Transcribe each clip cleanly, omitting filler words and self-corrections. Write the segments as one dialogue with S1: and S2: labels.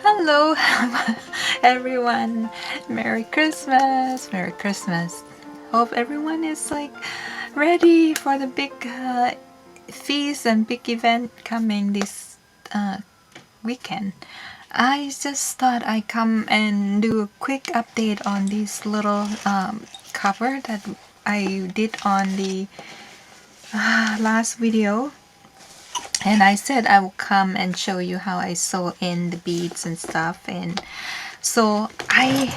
S1: Hello, everyone. Merry Christmas. Merry Christmas. Hope everyone is like ready for the big feast and big event coming this weekend. I just thought I'd come and do a quick update on this little cover that I did on the last video. And I said I will come and show you how I sew in the beads and stuff. And so I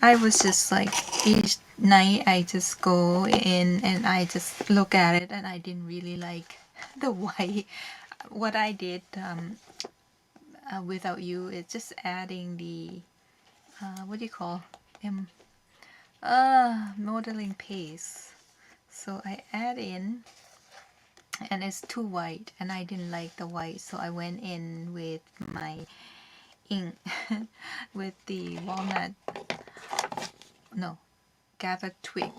S1: was just like, each night I just go in and I just look at it, and I didn't really like the white. What I did without you is just adding the what do you call um modeling paste. So I add in, and it's too white and I didn't like the white, so I went in with my ink with the walnut, no, gathered twig.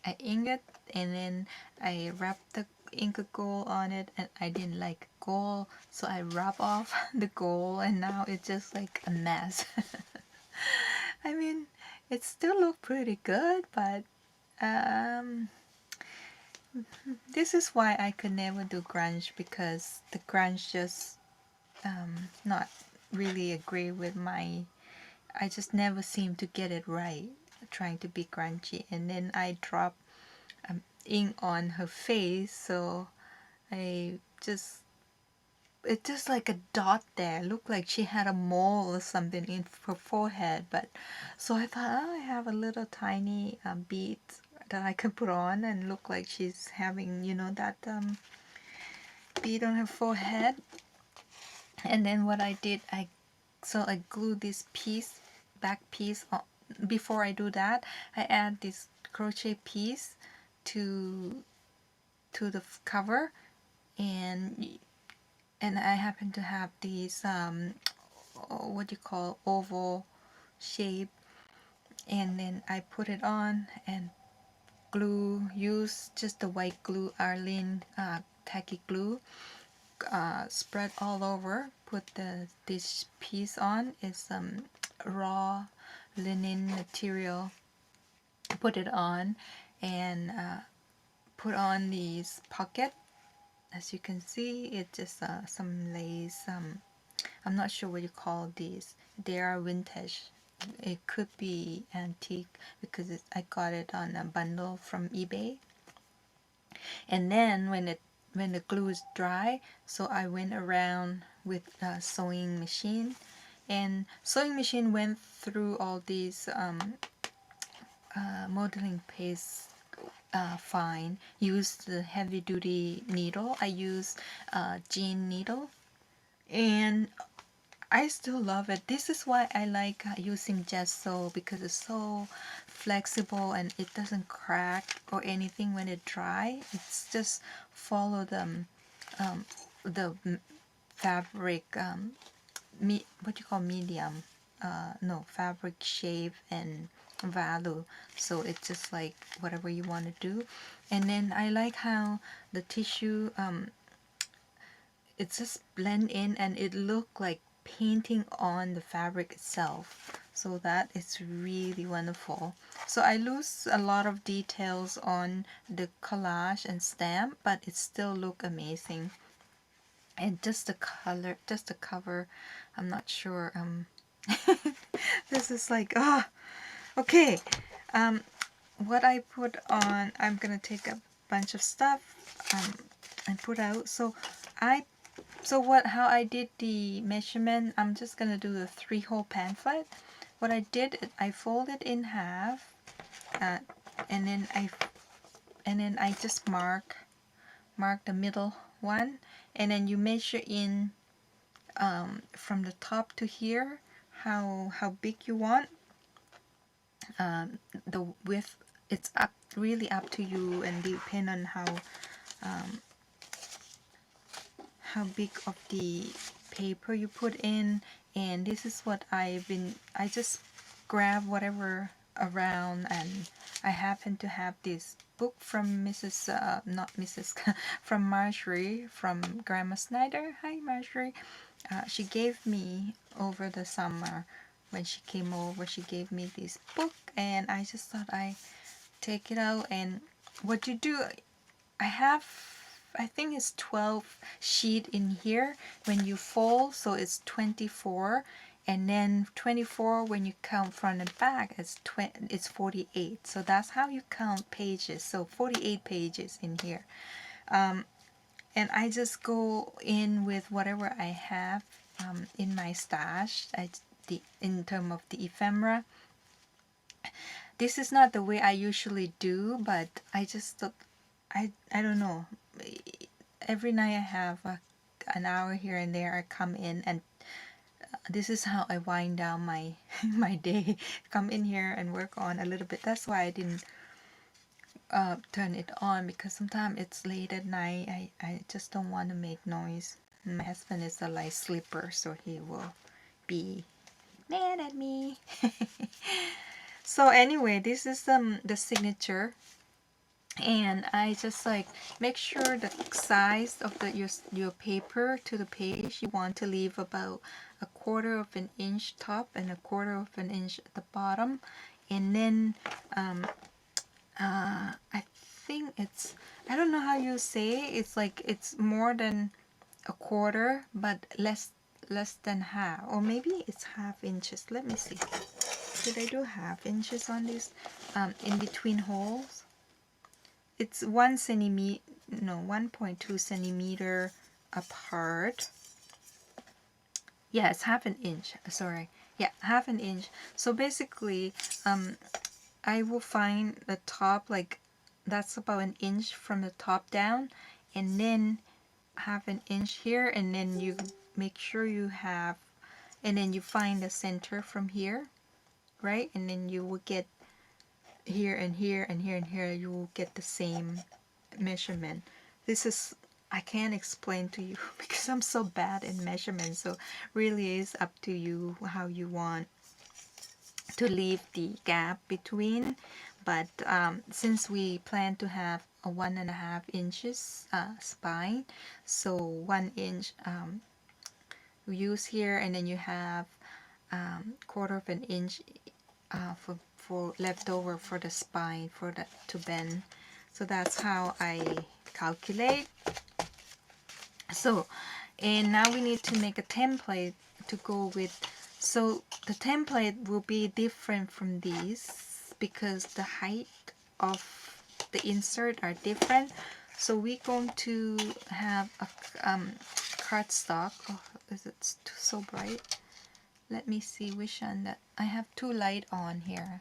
S1: I ink it, and then I wrap the ink gold on it, and I didn't like gold, so I rub off the gold, and now it's just like a mess. I mean, it still look pretty good, but this is why I could never do grunge, because the grunge just not really agree with my, I just never seem to get it right trying to be grungy. And then I drop ink on her face, so I just, it's just like a dot there, looked like she had a mole or something in her forehead. But so I thought, oh, I have a little tiny bead that I can put on and look like she's having, you know, that bead on her forehead. And then what I did, I glued this piece, back piece on. Before I do that, I add this crochet piece to the cover, and I happen to have these what do you call, oval shape, and then I put it on and use just the white glue, Arlene tacky glue, spread all over, put this piece on. Is raw linen material, put it on, and put on these pocket. As you can see, it's just some lace. I'm not sure what you call these. They are vintage. It could be antique because I got it on a bundle from eBay. And then when the glue is dry, so I went around with a sewing machine, and sewing machine went through all these modeling paste fine. Use the heavy duty needle. I use jean needle, and I still love it. This is why I like using gesso, because it's so flexible and it doesn't crack or anything when it dry. It's just follow the fabric what you call medium, no, fabric shape and value. So it's just like whatever you want to do. And then I like how the tissue it just blend in and it look like painting on the fabric itself. So that is really wonderful. So I lose a lot of details on the collage and stamp, but it still look amazing. And just the color, just the cover, I'm not sure. This is like, okay. What I put on, I'm gonna take a bunch of stuff and put out. So how I did the measurement, I'm just gonna do the 3-hole pamphlet. What I did, I folded in half, and then I just mark the middle one, and then you measure in from the top to here how big you want. The width, it's really up to you, and depend on how big of the paper you put in. And this is what I just grab whatever around, and I happen to have this book from not Mrs. from Marjorie, from Grandma Snyder. Hi Marjorie. she gave me over the summer when she came over. She gave me this book, and I just thought I take it out. And what you do, I think it's 12 sheet in here when you fold, so it's 24, and then 24 when you count front and back, it's 48. So that's how you count pages. So 48 pages in here. And I just go in with whatever I have in my stash. In terms of the ephemera, this is not the way I usually do, but I just thought, I don't know. Every night I have an hour here and there. I come in, and this is how I wind down my my day. Come in here and work on a little bit. That's why I didn't turn it on, because sometimes it's late at night. I just don't want to make noise. My husband is a light sleeper, so he will be mad at me. So anyway, this is the signature, and I just like make sure the size of your paper to the page. You want to leave about 1/4 of an inch top and 1/4 of an inch at the bottom, and then I think it's, I don't know how you say, it's like it's more than 1/4 but less than half, or maybe it's 1/2 inches. Let me see. Did I do 1/2 inches on this? In between holes, it's 1 centimeter, no, 1.2 centimeter apart. Yeah, it's 1/2 inch. Sorry. Yeah, 1/2 inch. So basically, I will find the top, like that's about 1 inch from the top down, and then 1/2 inch here, and then you make sure you have, and then you find the center from here, right? And then you will get here and here and here and here, you will get the same measurement. This is, I can't explain to you because I'm so bad in measurements, so really is up to you how you want to leave the gap between. But since we plan to have a 1.5 inches spine, so 1 inch we use here, and then you have 1/4 of an inch for leftover for the spine, for that to bend. So that's how I calculate. So, and now we need to make a template to go with. So the template will be different from these because the height of the insert are different. So we're going to have a cardstock. Oh, is it so bright? Let me see which one that I have. Too light on here.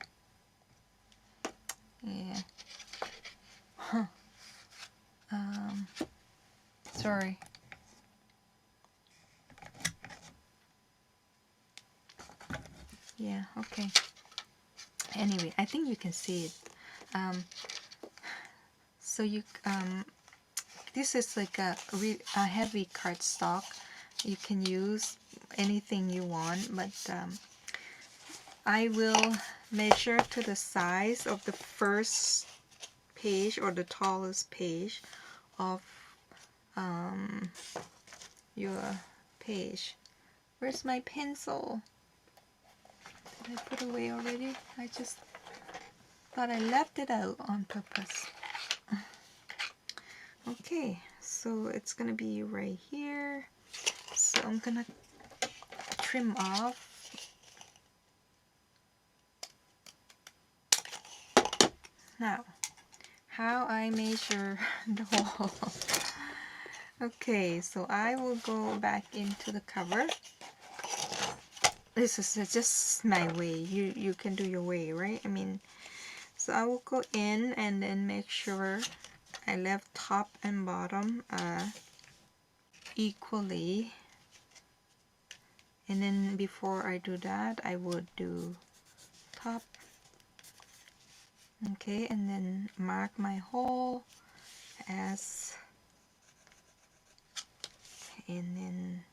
S1: Yeah. Huh. Sorry. Yeah, okay. Anyway, I think you can see it. So you this is like a heavy cardstock. You can use anything you want, but I will measure to the size of the first page, or the tallest page of your page. Where's my pencil? Did I put away already? I just thought I left it out on purpose. Okay, so it's gonna be right here. So I'm gonna trim off. Now, how I measure the hole. Okay, so I will go back into the cover. This is just my way. You can do your way, right? I mean, so I will go in and then make sure I left top and bottom equally. And then before I do that, I would do top. Okay, and then mark my hole as, and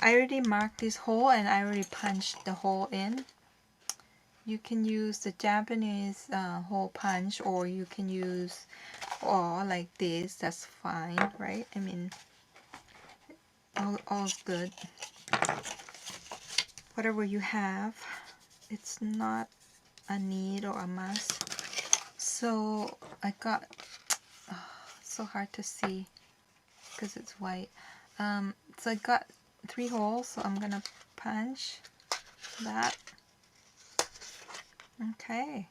S1: I already marked this hole, and I already punched the hole in. You can use the Japanese hole punch, or you can use like this. That's fine, right? I mean, all's good. Whatever you have, it's not a need or a must. So I got, it's so hard to see because it's white. So I got 3 holes, so I'm gonna punch that. Okay.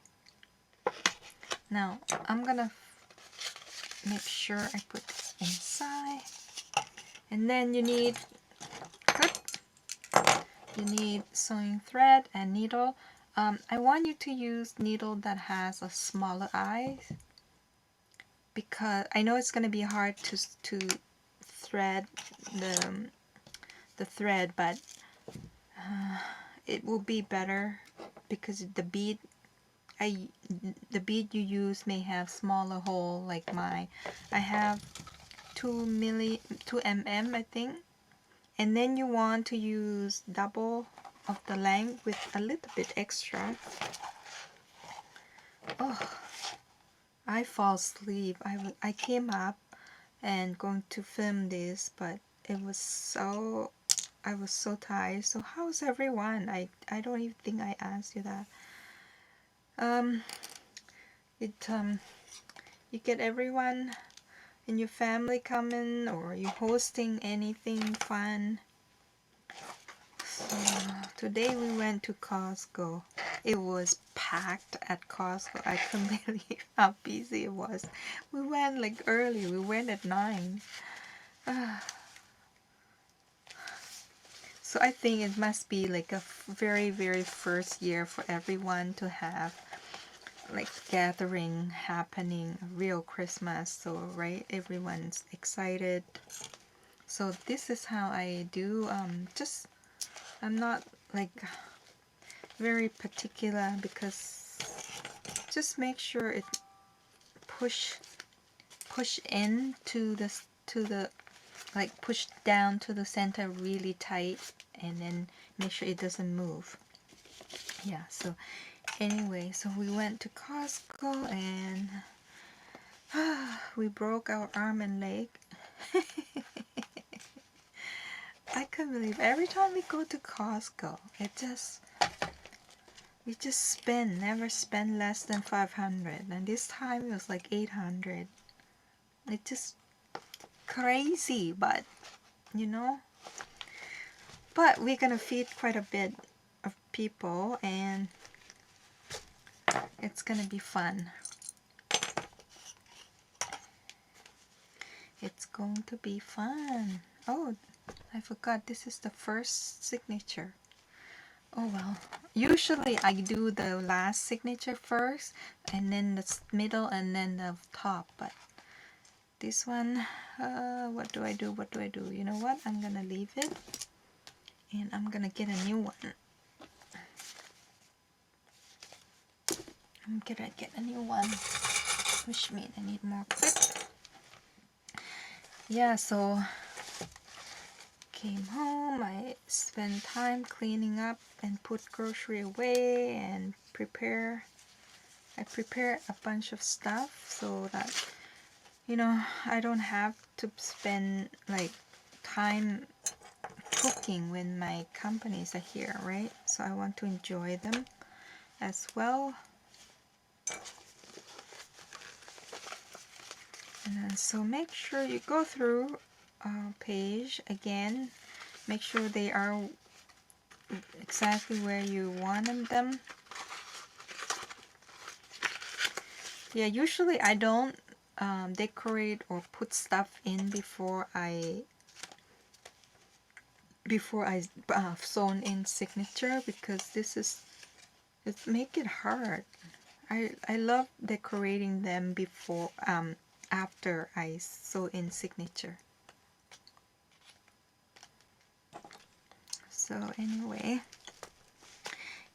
S1: Now I'm gonna make sure I put this inside. And then you need sewing thread and needle. I want you to use needle that has a smaller eye, because I know it's gonna be hard to thread the thread, but it will be better because the bead you use may have smaller hole like mine. I have 2 mm I think, and then you want to use double of the length with a little bit extra. Oh, I fall asleep. I came up and going to film this, but it was so, I was so tired. So how's everyone? I don't even think I asked you that. You get everyone in your family coming, or you hosting anything fun? So today we went to Costco. It was packed at Costco. I couldn't believe how busy it was. We went like early. We went at 9. So I think it must be like a very, very first year for everyone to have like gathering happening, a real Christmas. So right, everyone's excited. So this is how I do. I'm not like very particular, because just make sure it push in to the like push down to the center really tight, and then make sure it doesn't move. Yeah, so anyway, so we went to Costco and we broke our arm and leg. I couldn't believe every time we go to Costco, we just never spend less than 500, and this time it was like 800. It's just crazy, but you know, but we're gonna feed quite a bit of people and it's gonna be fun. It's going to be fun. Oh, I forgot, this is the first signature. Oh well, usually I do the last signature first, and then the middle, and then the top, but this one, what do I do? You know what? I'm gonna leave it, and I'm gonna get a new one. I'm gonna get a new one, which means I need more clip. Yeah, so came home, I spent time cleaning up and put grocery away and prepare. I prepare a bunch of stuff so that, you know, I don't have to spend like time cooking when my companies are here, right? So I want to enjoy them as well. And then, so make sure you go through a page again, make sure they are exactly where you want them. Yeah, usually I don't decorate or put stuff in before I sewn in signature, because it make it hard. I love decorating them before after I sew in signature. So anyway,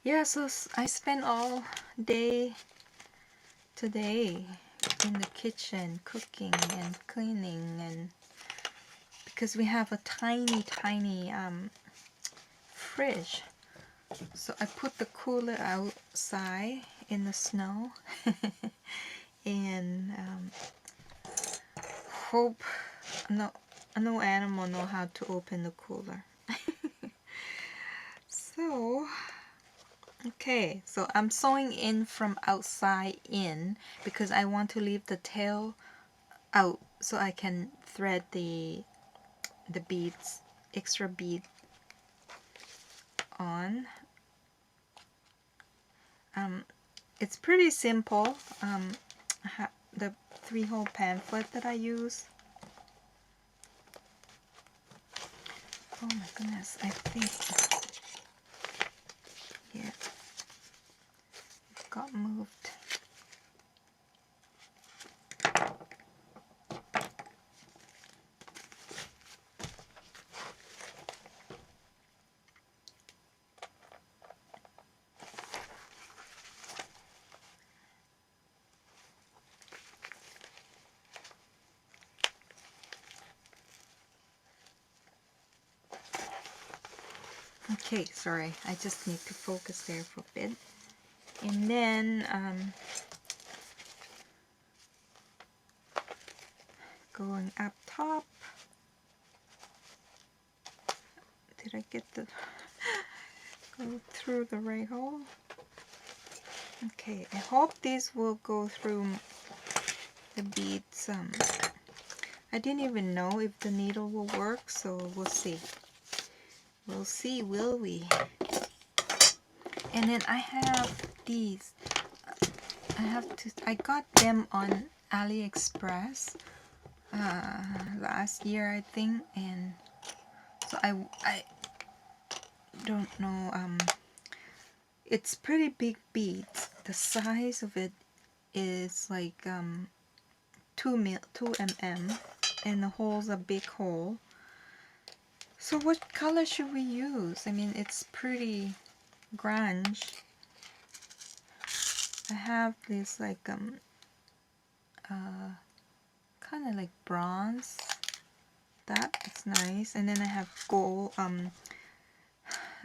S1: yeah, so I spent all day today in the kitchen cooking and cleaning, and because we have a tiny fridge, so I put the cooler outside in the snow and hope no no animal know how to open the cooler. So, okay, so I'm sewing in from outside in because I want to leave the tail out so I can thread the beads, extra bead on. It's pretty simple. The 3-hole pamphlet that I use. Oh my goodness, I think, yeah, it got moved. Okay, sorry, I just need to focus there for a bit. And then going up top. Did I get the go through the right hole? Okay, I hope this will go through the beads. I didn't even know if the needle will work, so we'll see. We'll see, will we? And then I have these. I got them on AliExpress last year, I think, and so I don't know. It's pretty big beads. The size of it is like 2 mm, and the hole's a big hole. So what color should we use? I mean, it's pretty grunge. I have this like kind of like bronze. That is nice. And then I have gold,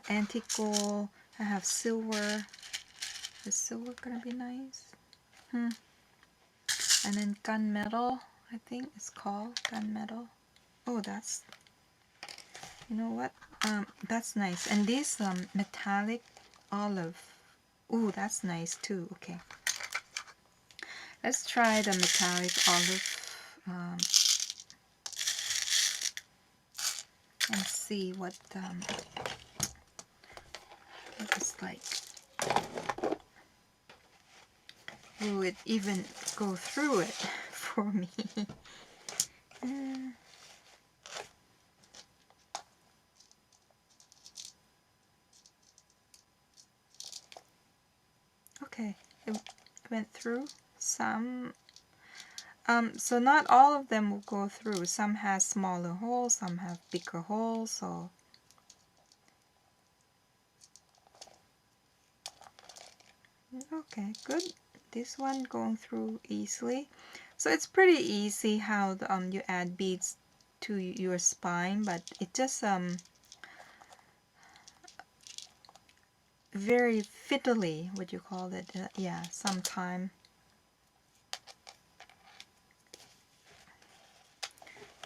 S1: antique gold. I have silver. Is silver gonna be nice? And then gunmetal, I think it's called gunmetal. Oh, that's, you know what? That's nice. And this metallic olive. Oh, that's nice too. Okay. Let's try the metallic olive and see what it's like. Will it even go through it for me? Okay, it went through some. So not all of them will go through. Some has smaller holes, some have bigger holes. So okay, good. This one going through easily. So it's pretty easy how you add beads to your spine, but it just very fiddly, what you call it? Yeah, sometime.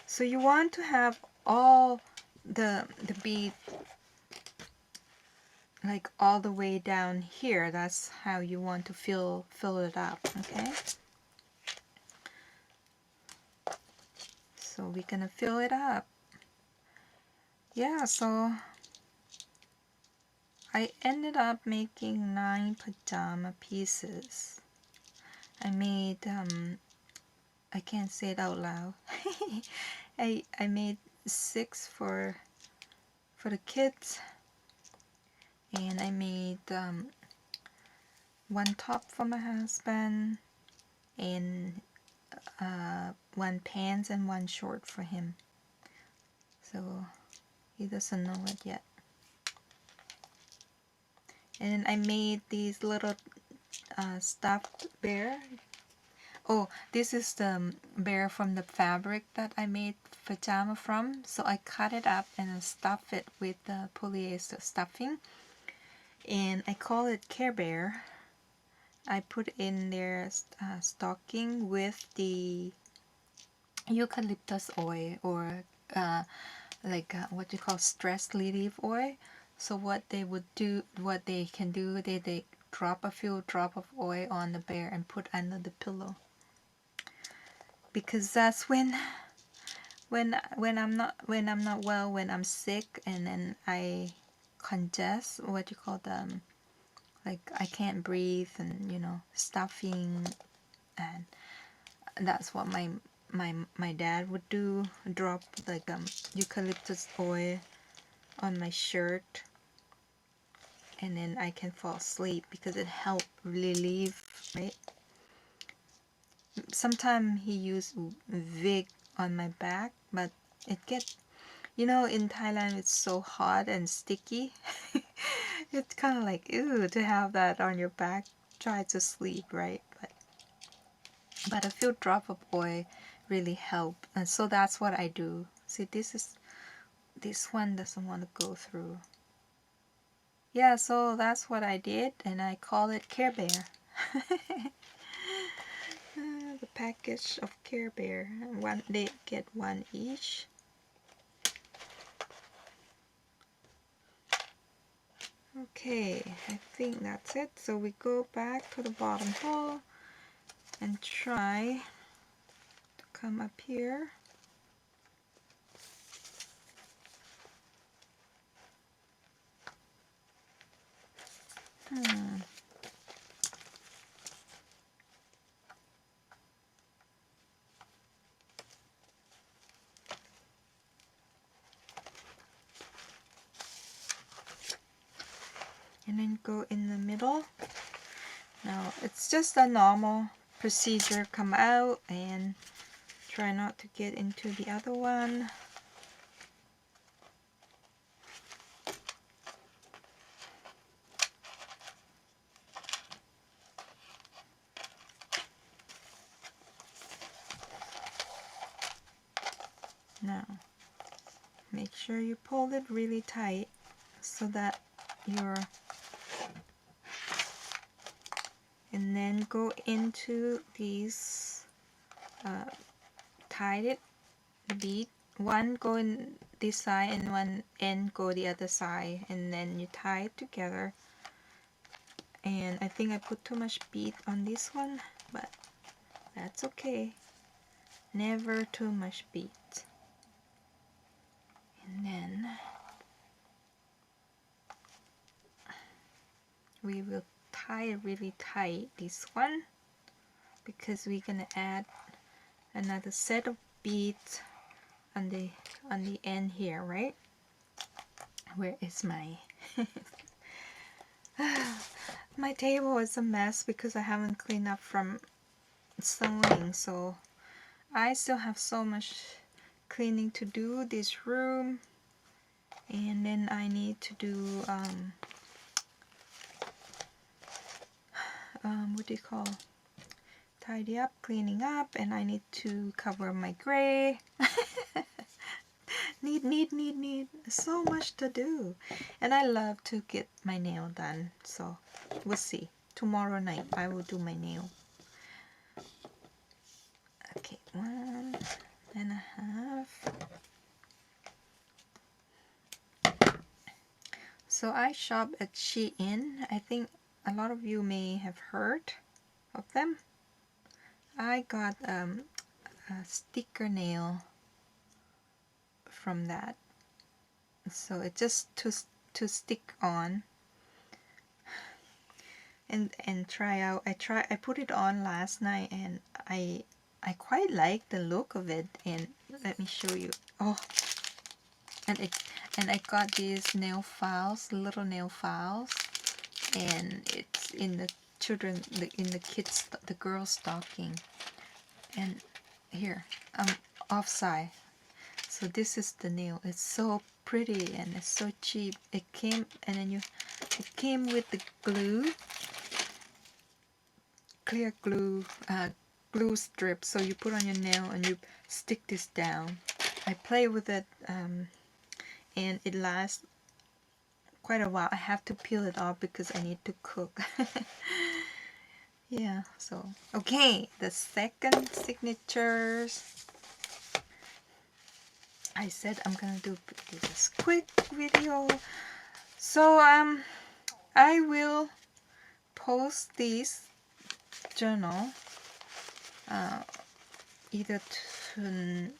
S1: So you want to have all the bead like all the way down here. That's how you want to fill it up. Okay. So we're gonna fill it up. Yeah. So I ended up making 9 pajama pieces. I made I can't say it out loud. I made 6 for the kids, and I made 1 top for my husband, and 1 pants and 1 short for him. So he doesn't know it yet. And I made these little stuffed bear. Oh, this is the bear from the fabric that I made pajama from. So I cut it up and stuff it with the polyester stuffing. And I call it Care Bear. I put in their stocking with the eucalyptus oil or what you call stress relief oil. So what they can do, they drop a few drop of oil on the bear and put under the pillow, because that's when I'm not well, when I'm sick, and then I congest, what you call them, like I can't breathe, and stuffing, and that's what my dad would do, drop like eucalyptus oil on my shirt, and then I can fall asleep because it helped relieve, right? Sometimes he used Vic on my back, but it gets, in Thailand it's so hot and sticky. It's kind of like, ew, to have that on your back. Try to sleep, right? But a few drop of oil really help, and so that's what I do. See, this one doesn't want to go through. Yeah, so that's what I did, and I call it Care Bear. The package of Care Bear. They get one each. Okay, I think that's it. So we go back to the bottom hole and try to come up here. And then go in the middle. Now it's just a normal procedure. Come out and try not to get into the other one. Now make sure you pull it really tight so that and then go into these, tie it, the bead. One go in this side and one end go the other side, and then you tie it together. And I think I put too much bead on this one, but that's okay. Never too much bead. And then we will tie it really tight, this one, because we're gonna add another set of beads on the end here, right? Where is my my table is a mess because I haven't cleaned up from sewing, so I still have so much cleaning to do. This room, and then I need to do what do you call, tidy up, cleaning up, and I need to cover my gray. need so much to do, and I love to get my nail done, so we'll see. Tomorrow night I will do my nail. Okay, 1.5. So I shop at Shein. I think a lot of you may have heard of them. I got a sticker nail from that, so it's just to stick on and try out. I put it on last night, and I quite like the look of it. And let me show you. Oh, and I got these nail files, little nail files, and it's in the kids, the girls stocking. And here, offside. So this is the nail. It's so pretty and it's so cheap. It came with the glue, clear glue, glue strip. So you put on your nail and you stick this down. I play with it, and it lasts quite a while. I have to peel it off because I need to cook. Yeah, so okay, the second signatures. I said I'm gonna do this quick video. So I will post this journal either to,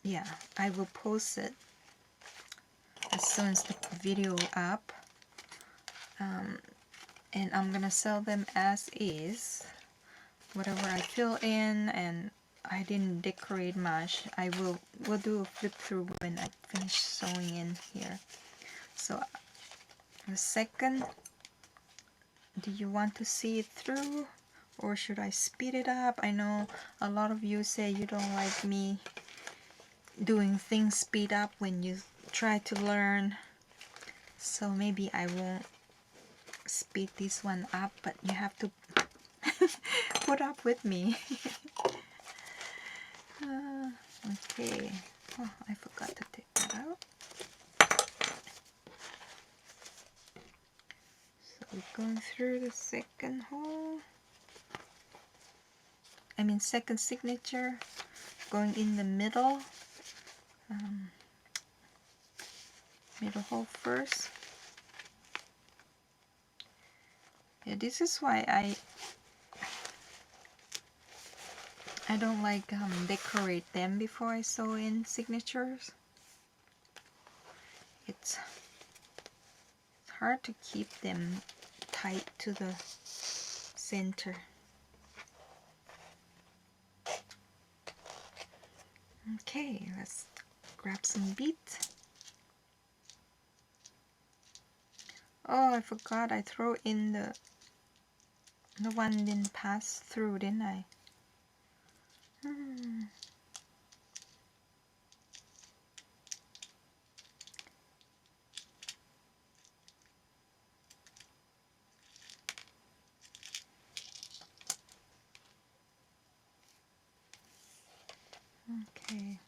S1: yeah, I will post it as soon as the video up, and I'm gonna sell them as is. Whatever I fill in, and I didn't decorate much. Will do a flip through when I finish sewing in here. So the second, do you want to see it through, or should I speed it up? I know a lot of you say you don't like me doing things speed up when you try to learn, so maybe I won't speed this one up, but you have to put up with me. Okay. Oh, I forgot to take that out. So we're going through the second hole. I mean second signature, going in the middle. Middle hole first. Yeah, this is why I don't like decorate them before I sew in signatures. It's hard to keep them tight to the center. Okay, let's grab some beads. Oh, I forgot I throw in the one didn't pass through, didn't I? Okay.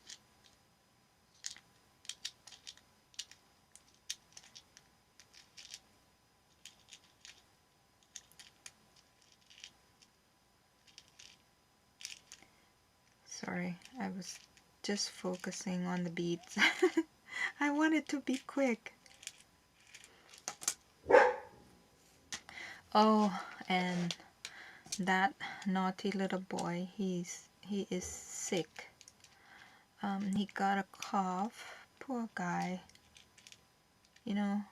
S1: Sorry, I was just focusing on the beads. I wanted to be quick. Oh, and that naughty little boy, he is sick. He got a cough. Poor guy. You know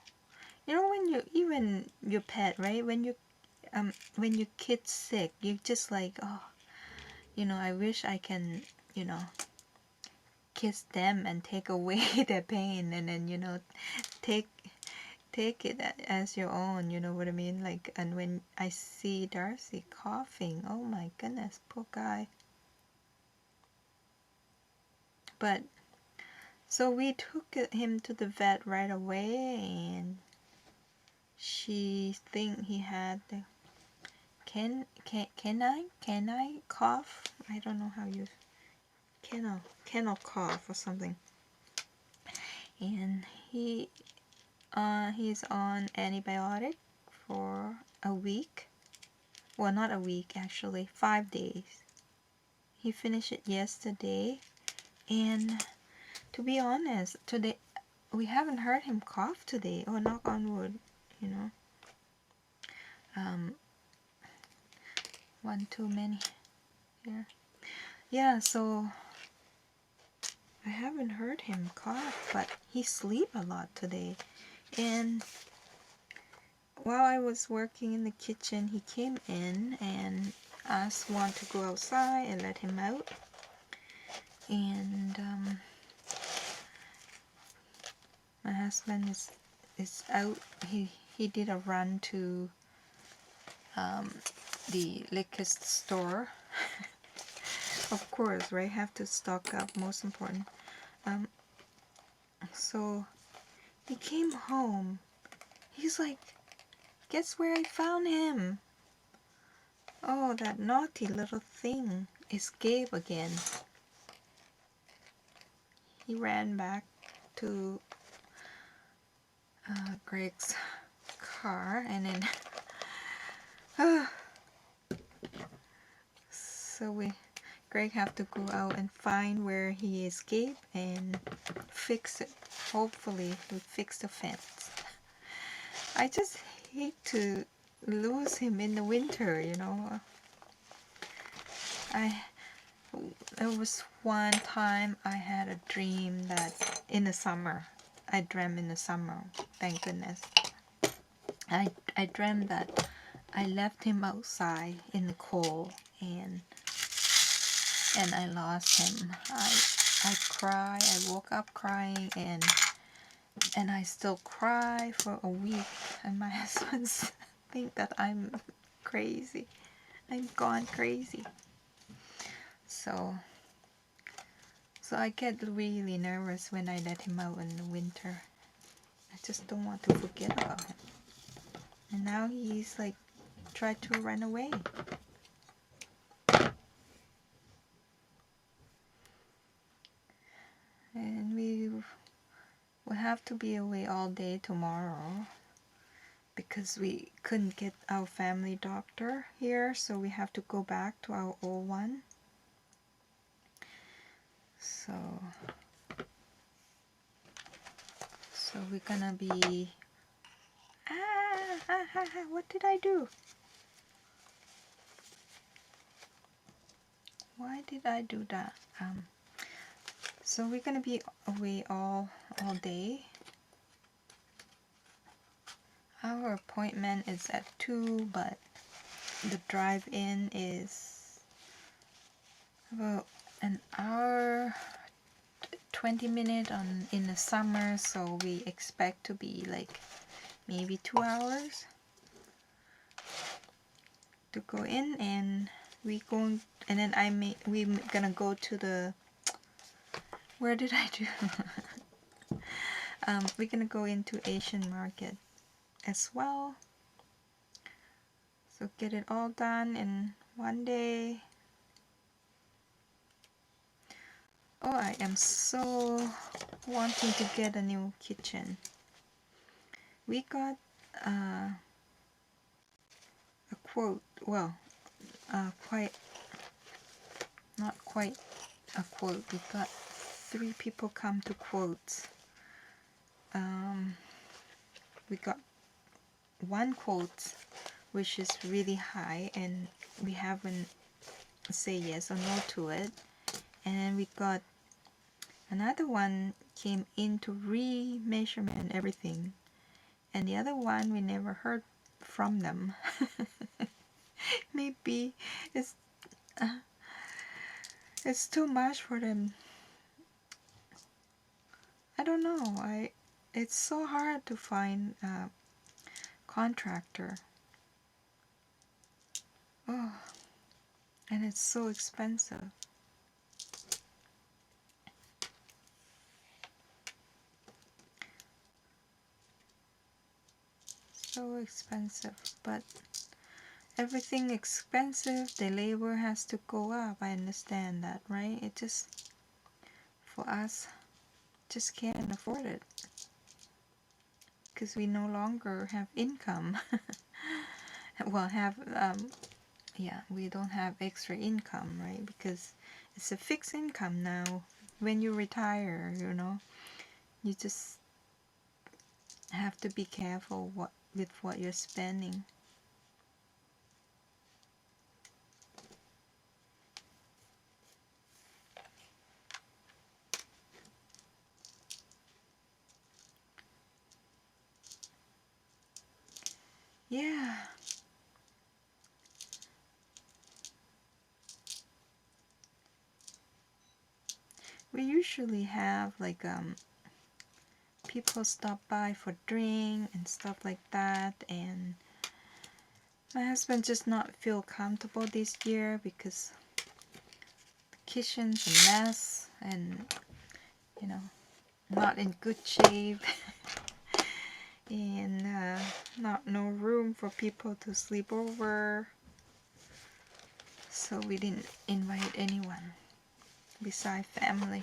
S1: when you, even your pet, right? When your kid's sick, you just like, oh, I wish I can, kiss them and take away their pain, and then take it as your own, you know what I mean? Like, and when I see Darcy coughing, oh my goodness, poor guy. But so we took him to the vet right away, and she think he had the can I cough? I don't know how you kennel cough or something. And he's on antibiotic for a week. Well, not a week, actually, 5 days. He finished it yesterday, and to be honest, today we haven't heard him cough today. Oh, knock on wood, one too many here. Yeah, so I haven't heard him cough, but he sleep a lot today. And while I was working in the kitchen, he came in and asked want to go outside, and let him out. And my husband is out. He did a run to the liquor store. Of course, right? Have to stock up, most important. So he came home. He's like, guess where I found him? Oh, that naughty little thing is Gabe again. He ran back to Greg's car, and then so Greg have to go out and find where he escaped and fix it. Hopefully we fix the fence. I just hate to lose him in the winter, you know. There was one time I had a dream that in the summer, I dreamt in the summer, thank goodness. I dreamt that I left him outside in the cold and I lost him. I cry. I woke up crying and I still cry for a week. And my husband think that I'm crazy. I'm gone crazy. So I get really nervous when I let him out in the winter. I just don't want to forget about him. And now he's like tried to run away. And we will have to be away all day tomorrow because we couldn't get our family doctor here, so we have to go back to our old one. So we're gonna be what did I do? Why did I do that? So we're gonna be away all day. Our appointment is at 2, but the drive-in is about an hour 20 minutes in the summer, so we expect to be like maybe 2 hours to go in, and then we gonna go to the, where did I do? We're gonna go into Asian market as well. So get it all done in one day. Oh, I am so wanting to get a new kitchen. We got a quote, well, not quite a quote. We got 3 people come to quotes. We got one quote which is really high and we haven't say yes or no to it, and then we got another one came in to re-measurement and everything, and the other one we never heard from them. Maybe it's too much for them. I don't know. It's so hard to find a contractor. Oh, and it's so expensive. So expensive, but everything expensive, the labor has to go up. I understand that, right? It just, for us, just can't afford it because we no longer have income. Well, we don't have extra income, right? Because it's a fixed income now. When you retire, you know, you just have to be careful with what you're spending. Yeah. We usually have like people stop by for drink and stuff like that, and my husband just not feel comfortable this year because the kitchen's a mess and, you know, not in good shape. And no room for people to sleep over, so we didn't invite anyone besides family.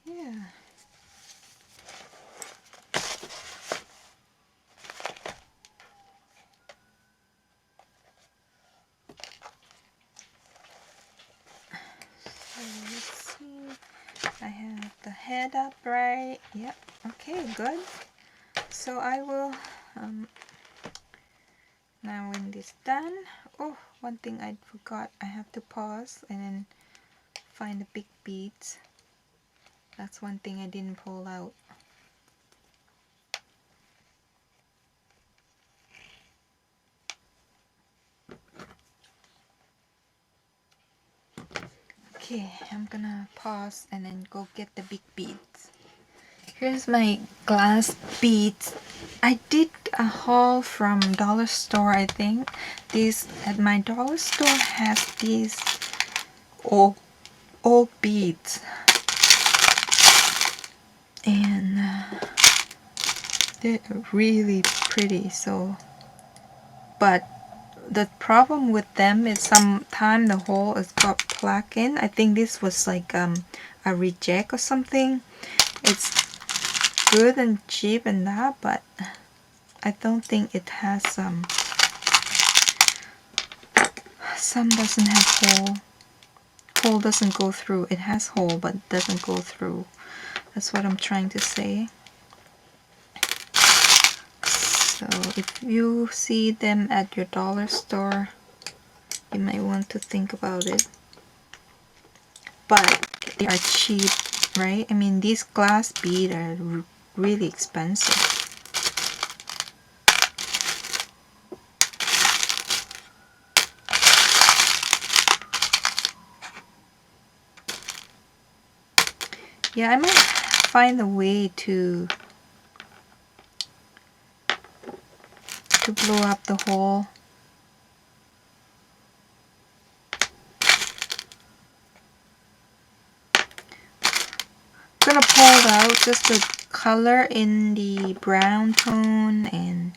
S1: Yeah. I have the head up right. Yep. Okay, good. So I will now when this done. Oh, one thing I forgot. I have to pause and then find the big beads. That's one thing I didn't pull out. Okay, I'm gonna pause and then go get the big beads. Here's my glass beads. I did a haul from dollar store, I think. These at my dollar store has these old beads, and they're really pretty. So, but the problem with them is sometimes the hole has got plaque in. I think this was like a reject or something. It's good and cheap and that, but I don't think it has some doesn't have hole. Hole doesn't go through. It has hole but doesn't go through. That's what I'm trying to say. So if you see them at your dollar store, you might want to think about it. But they are cheap, right? I mean, these glass beads are really expensive. Yeah, I might find a way to blow up the hole. I'm gonna pull out just the color in the brown tone, and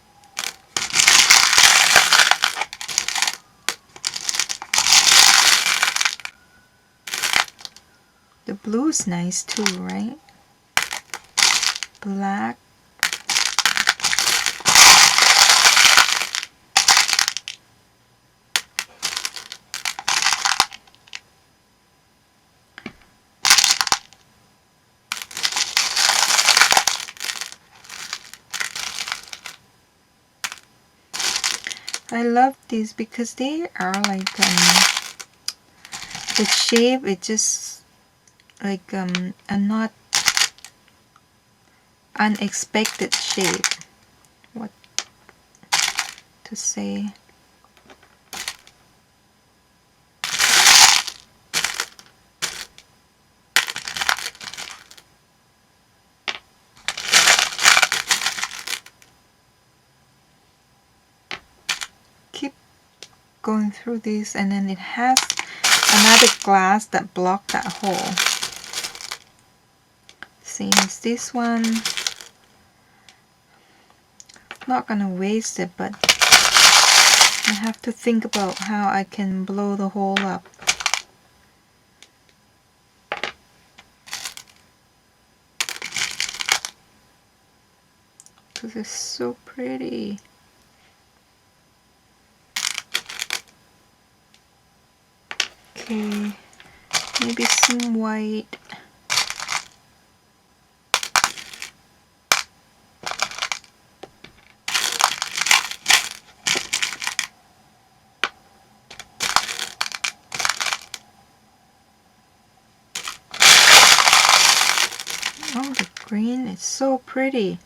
S1: the blue is nice too, right? Black. I love these because they are like the shape. It just like a not unexpected shape. What to say? Keep going through this, and then it has another glass that blocked that hole. Same as this one. Not gonna waste it, but I have to think about how I can blow the hole up. This is so pretty. Okay, maybe some white. Oh, the green is so pretty.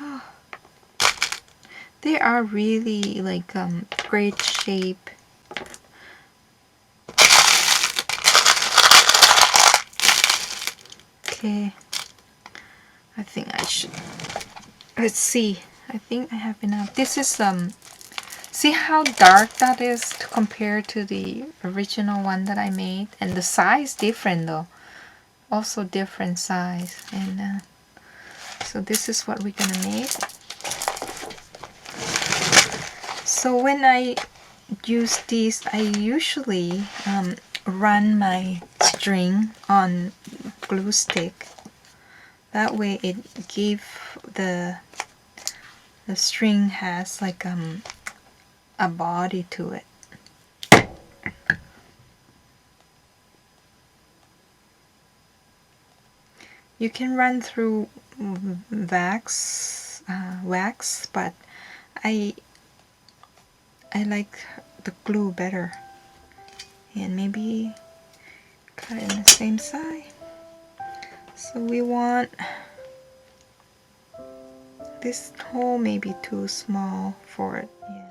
S1: Oh, they are really like great shape. Okay, I think I should. Let's see. I think I have enough. This is see how dark that is compared to the original one that I made, and the size different though. Also different size, and so this is what we're gonna make. So when I use these, I usually run my string on glue stick. That way it give the string has like a body to it. You can run through wax, but I like the glue better. And maybe cut it in the same side. So we want this hole may be too small for it. Yeah.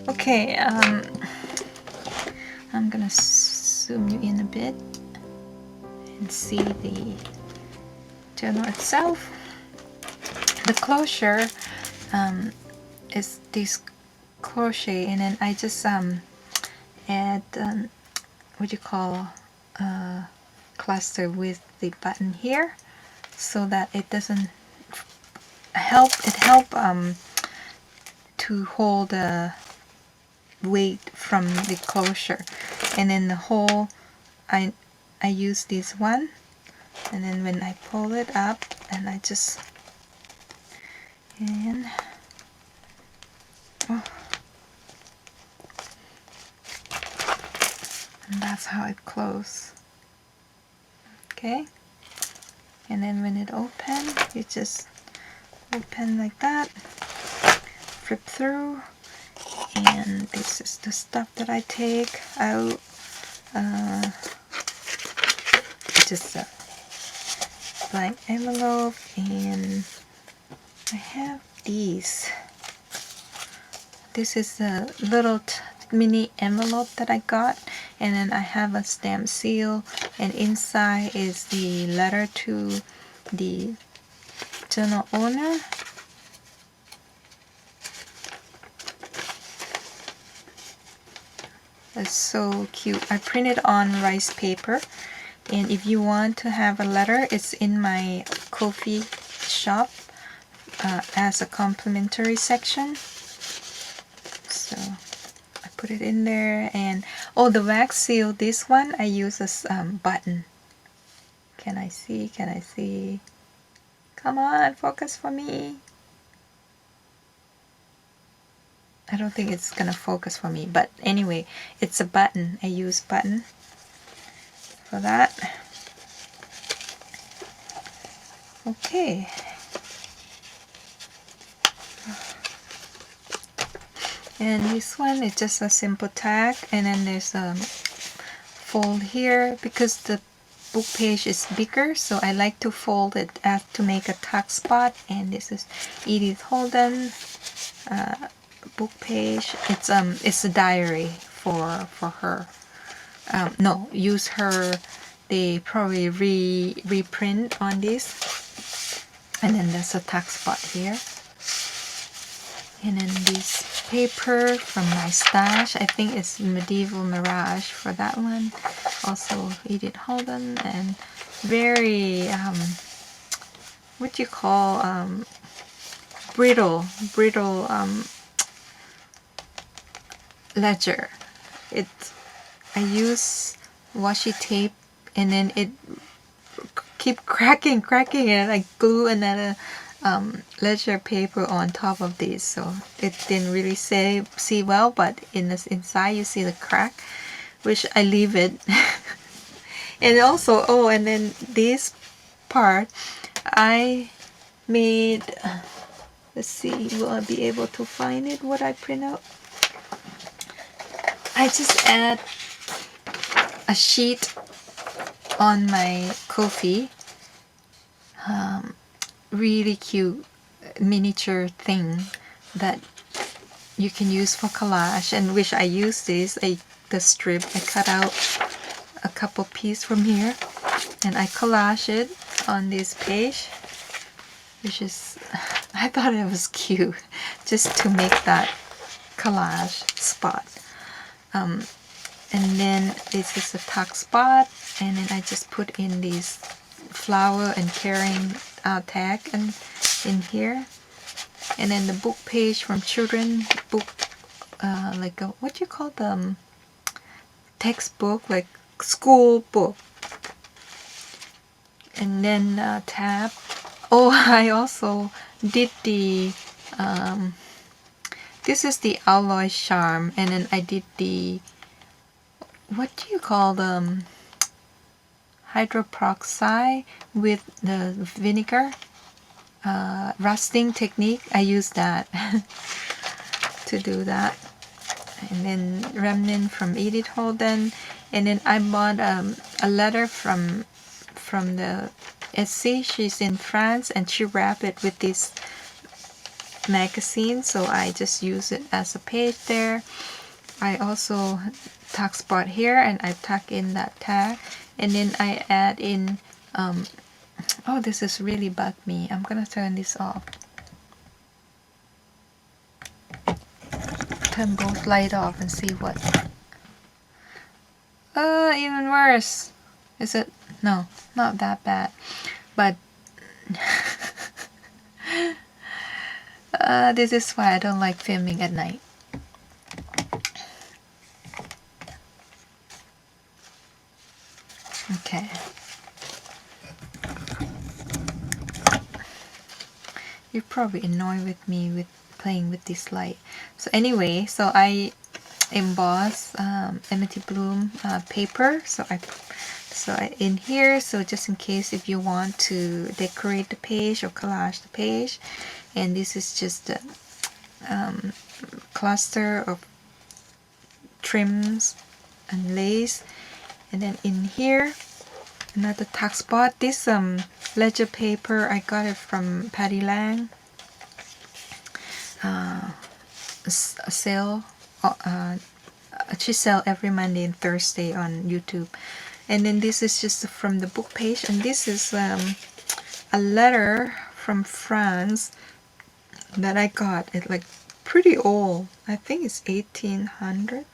S1: Okay, I'm gonna zoom you in a bit and see the journal itself. The closure is this crochet, and then I just add what you call cluster with the button here, so that it doesn't help to hold the weight from the closure. And then the hole, I use this one, and then when I pull it up, and I just and that's how it closes. Okay, and then when it opens, you just open like that, flip through, and this is the stuff that I take out. Just a blank envelope, and I have these. This is a little mini envelope that I got, and then I have a stamp seal, and inside is the letter to the journal owner. It's so cute. I printed on rice paper, and if you want to have a letter, it's in my Ko-fi shop as a complimentary section. So I put it in there, and oh, the wax seal, this one I use as button. Can I see? Can I see? Come on, focus for me. I don't think it's gonna focus for me, but anyway, it's a button. I use button for that. Okay. And this one is just a simple tag, and then there's a fold here because the book page is bigger, so I like to fold it to make a tuck spot. And this is Edith Holden book page. It's a diary for her. No, use her. They probably reprint on this. And then there's a tuck spot here. And then this paper from my stash, I think it's Medieval Mirage for that one. Also Edith Holden, and very what you call brittle ledger. I use washi tape, and then it keep cracking, and I glue another ledger paper on top of this, so it didn't really see well, but inside you see the crack, which I leave it. And also, oh, and then this part I made, let's see, will I be able to find it, what I print out? I just add a sheet on my coffee, really cute miniature thing that you can use for collage, and which I use this, the strip, I cut out a couple pieces from here and I collage it on this page, which is, I thought it was cute just to make that collage spot. And then this is a tuck spot, and then I just put in these flower and caring tag and in here, and then the book page from children book, like a, what do you call them, textbook, like school book, and then tab. Oh, I also did the this is the alloy charm, and then I did the, what do you call them, hydroperoxide with the vinegar, rusting technique. I use that to do that. And then remnant from Edith Holden, and then I bought a letter from the Etsy. She's in France, and she wrapped it with this magazine, so I just use it as a page there. I also tuck spot here, and I tuck in that tag, and then I add in oh, this is really bugged me. I'm gonna turn this off. Turn both light off and see what. Even worse. Is it? No, not that bad. But this is why I don't like filming at night. Okay. You're probably annoyed with me with playing with this light. So anyway, so I emboss Amity Bloom paper. So in here, so just in case if you want to decorate the page or collage the page, and this is just a cluster of trims and lace, and then in here another tuck spot. This ledger paper, I got it from Patty Lang. A sale. She sell every Monday and Thursday on YouTube. And then this is just from the book page, and this is a letter from France that I got. It's like pretty old. I think it's 1800,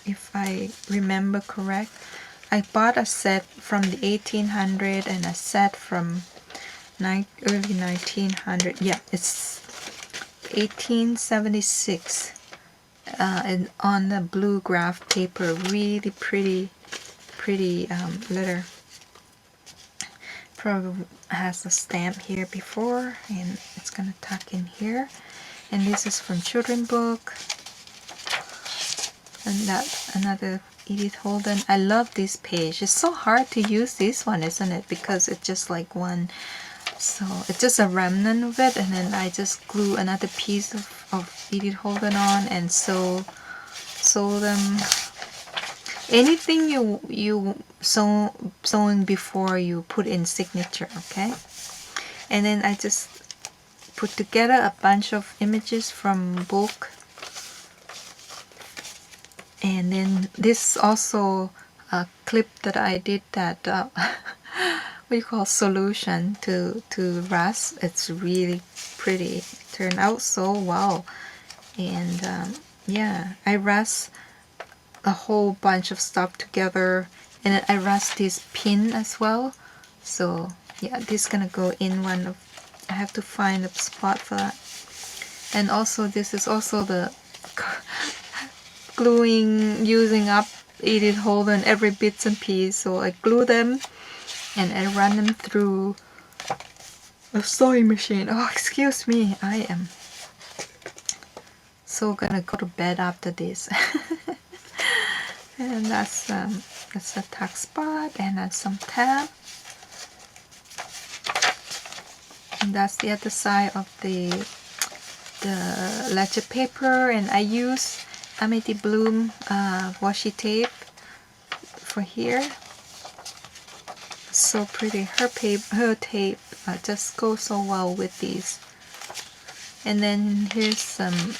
S1: if I remember correct. I bought a set from the 1800 and a set from early 1900. Yeah, it's 1876. And on the blue graph paper, really pretty letter. Probably has a stamp here before, and it's gonna tuck in here. And this is from children book, and that another Edith Holden. I love this page. It's so hard to use this one, isn't it? Because it's just like one. So it's just a remnant of it, and then I just glue another piece of Edith Holden on and sew them. Anything you sewn before you put in signature, okay? And then I just put together a bunch of images from book, and then this also a clip that I did that what you call solution to rust. It's really pretty. Turned out so well. And yeah, I rust a whole bunch of stuff together, and then I rust this pin as well. So yeah, this is gonna go in one of, I have to find a spot for that. And also this is also the gluing, using up Edith Holden every bits and piece, so I glue them and I run them through a sewing machine. Oh, excuse me, I am so gonna go to bed after this. And that's a tuck spot, and that's some tab, and that's the other side of the ledger paper. And I use Amity Bloom washi tape for here. So pretty. Her tape just goes so well with these. And then here's some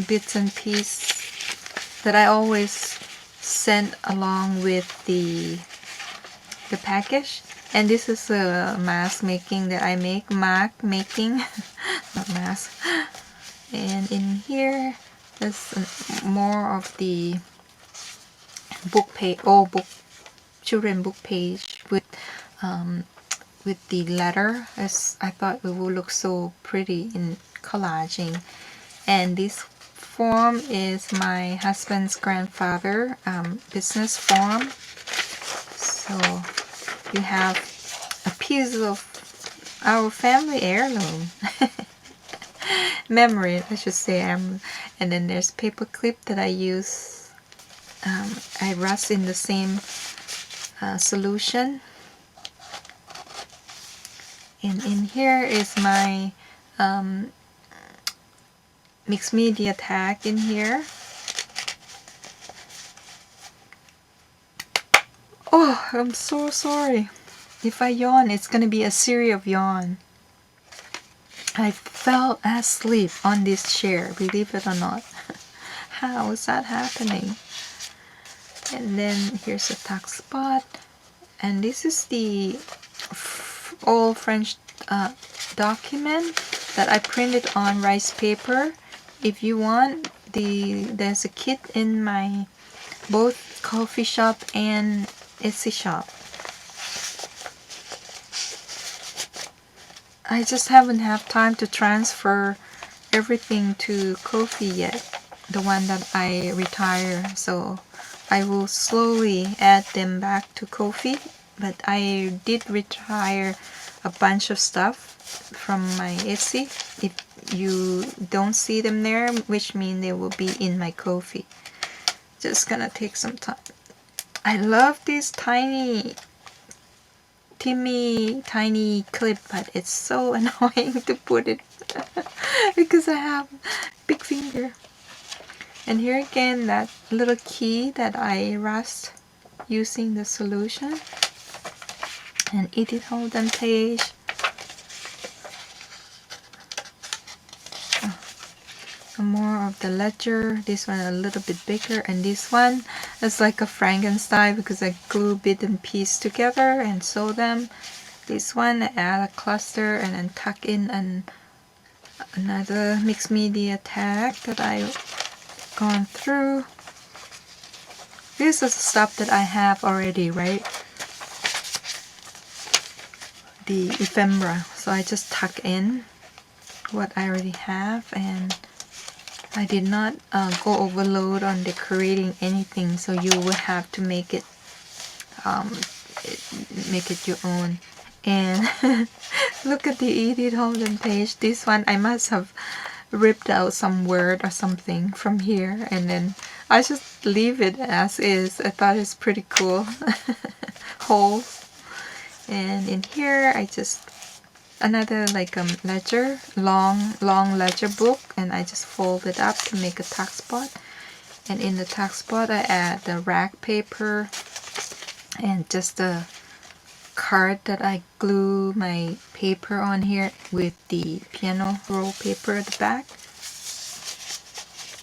S1: bits and pieces that I always send along with the package. And this is a mask making that I make, not mask. And in here there's more of the book page, children book page with the letter, as I thought it would look so pretty in collaging. And this form is my husband's grandfather business form. So you have a piece of our family heirloom memory, I should say. And then there's paper clip that I use. I rust in the same solution. And in here is my mixed media tag in here. Oh, I'm so sorry. If I yawn, it's gonna be a series of yawn. I fell asleep on this chair, believe it or not. How is that happening? And then here's a tuck spot. And this is the old French document that I printed on rice paper. If you want, there's a kit in my both coffee shop and Etsy shop. I just haven't had time to transfer everything to Ko-fi yet, the one that I retire, so I will slowly add them back to Ko-fi. But I did retire a bunch of stuff from my Etsy. If you don't see them there, which means they will be in my Ko-fi. Just gonna take some time. I love this tiny clip, but it's so annoying to put it because I have big finger. And here again, that little key that I rust using the solution. And Edith Holden page. More of the ledger. This one a little bit bigger, and this one is like a Frankenstein because I glue bit and piece together and sew them. This one I add a cluster and then tuck in another mixed media tag that I've gone through. This is the stuff that I have already, right? The ephemera. So I just tuck in what I already have, and I did not go overload on decorating anything, so you will have to make it your own. And look at the Edith Holden page. This one I must have ripped out some word or something from here, and then I just leave it as is. I thought it's pretty cool. Holes. And in here I just another like ledger, long ledger book, and I just fold it up to make a tuck spot. And in the tuck spot I add the rack paper and just a card that I glue my paper on here with the piano roll paper at the back.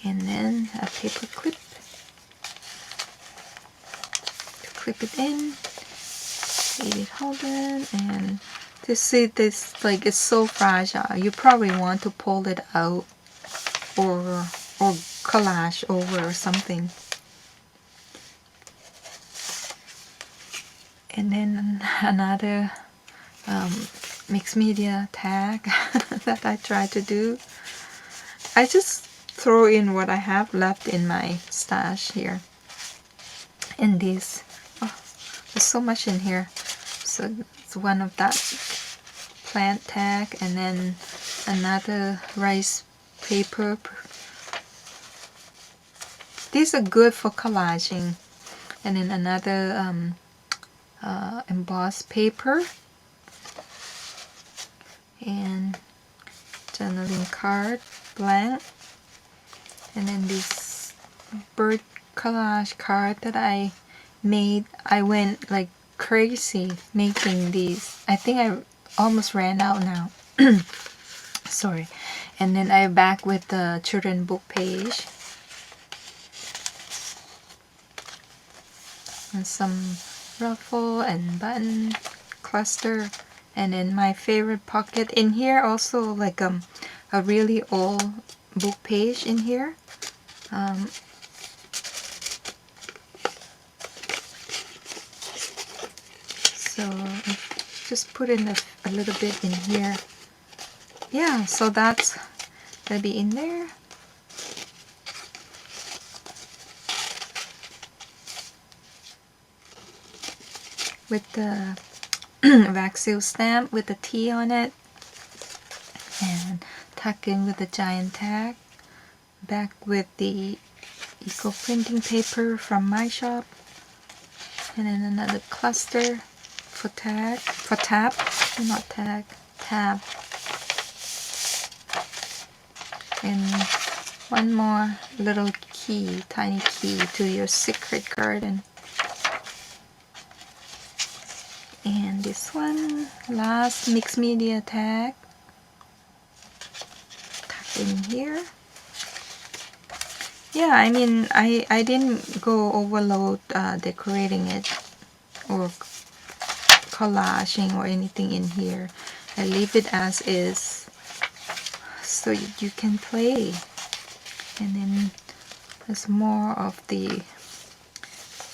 S1: And then a paper clip to clip it in. Edith Holden. And to see this, like, it's so fragile. You probably want to pull it out or collage over or something. And then another mixed media tag that I try to do. I just throw in what I have left in my stash here. And this, oh, there's so much in here. So it's one of that plant tag, and then another rice paper. These are good for collaging. And then another embossed paper, and journaling card, blank, and then this bird collage card that I made. I went like crazy making these. I think I almost ran out now. Sorry. And then I'm back with the children book page. And some ruffle and button cluster. And then my favorite pocket in here, also like a really old book page in here. So I just put in a little bit in here. Yeah, so that's gonna be in there. With the wax seal stamp with the T on it, and tuck in with the giant tag. Back with the eco printing paper from my shop, and then another cluster for tab, not tag, tab, and one more little key, tiny key to your secret garden. And this one, last mixed media tag, tuck in here. Yeah, I mean, I didn't go overload decorating it or collaging or anything in here. I leave it as is so you can play. And then there's more of the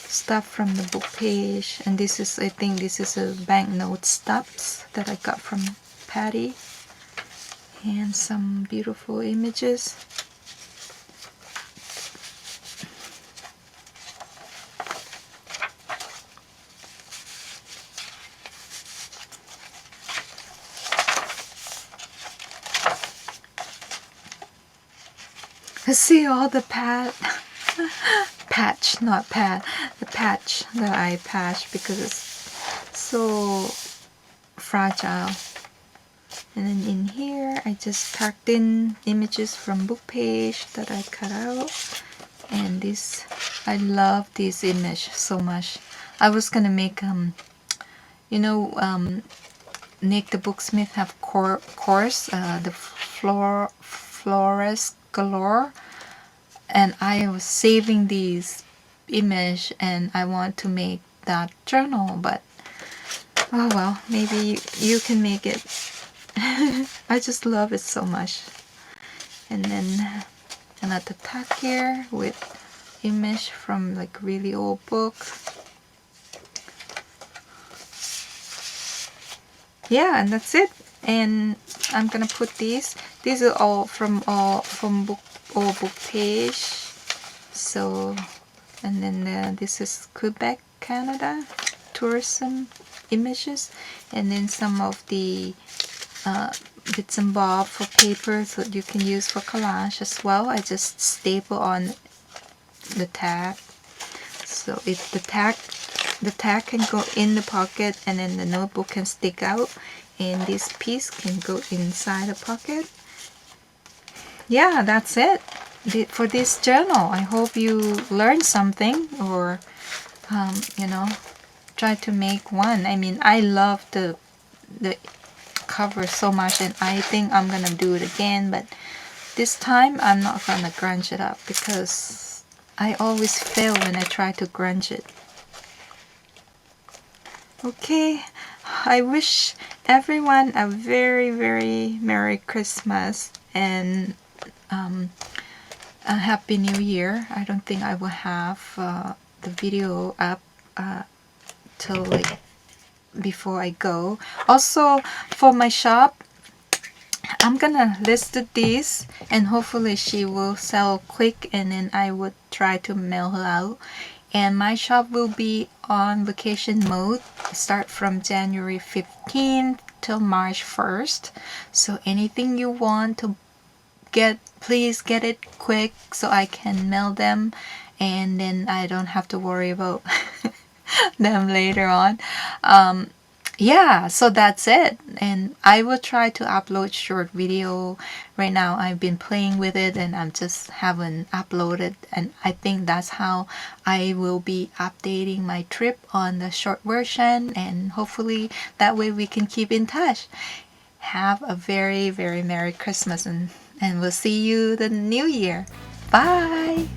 S1: stuff from the book page. And this is, I think this is a banknote stubs that I got from Patty. And some beautiful images. See all the patch, not pad, the patch that I patched because it's so fragile. And then in here, I just tucked in images from book page that I cut out. And this, I love this image so much. I was gonna make you know, Nick the Booksmith have course, the Flores Galore, and I was saving these image and I want to make that journal, but oh well, maybe you can make it. I just love it so much. And then another tag here with image from like really old book. Yeah, and that's it. And I'm gonna put these are all from book page. So, and then this is Quebec, Canada tourism images, and then some of the bits and bob for paper that you can use for collage as well. I just staple on the tag, so if the tag can go in the pocket, and then the notebook can stick out, and this piece can go inside the pocket. Yeah, that's it for this journal. I hope you learned something, or you know, try to make one. I mean, I love the cover so much, and I think I'm gonna do it again, but this time I'm not gonna grunge it up because I always fail when I try to grunge it. Okay, I wish everyone a very, very Merry Christmas and a Happy New Year. I don't think I will have the video up till like before I go. Also, for my shop, I'm gonna list these, and hopefully she will sell quick, and then I would try to mail her out. And my shop will be on vacation mode, start from January 15th till March 1st. So anything you want to get, please get it quick so I can mail them, and then I don't have to worry about them later on. Yeah, so that's it. And I will try to upload short video. Right now I've been playing with it and I'm just haven't uploaded, and I think that's how I will be updating my trip on the short version, and hopefully that way we can keep in touch. Have a very, very Merry Christmas, and we'll see you the new year. Bye!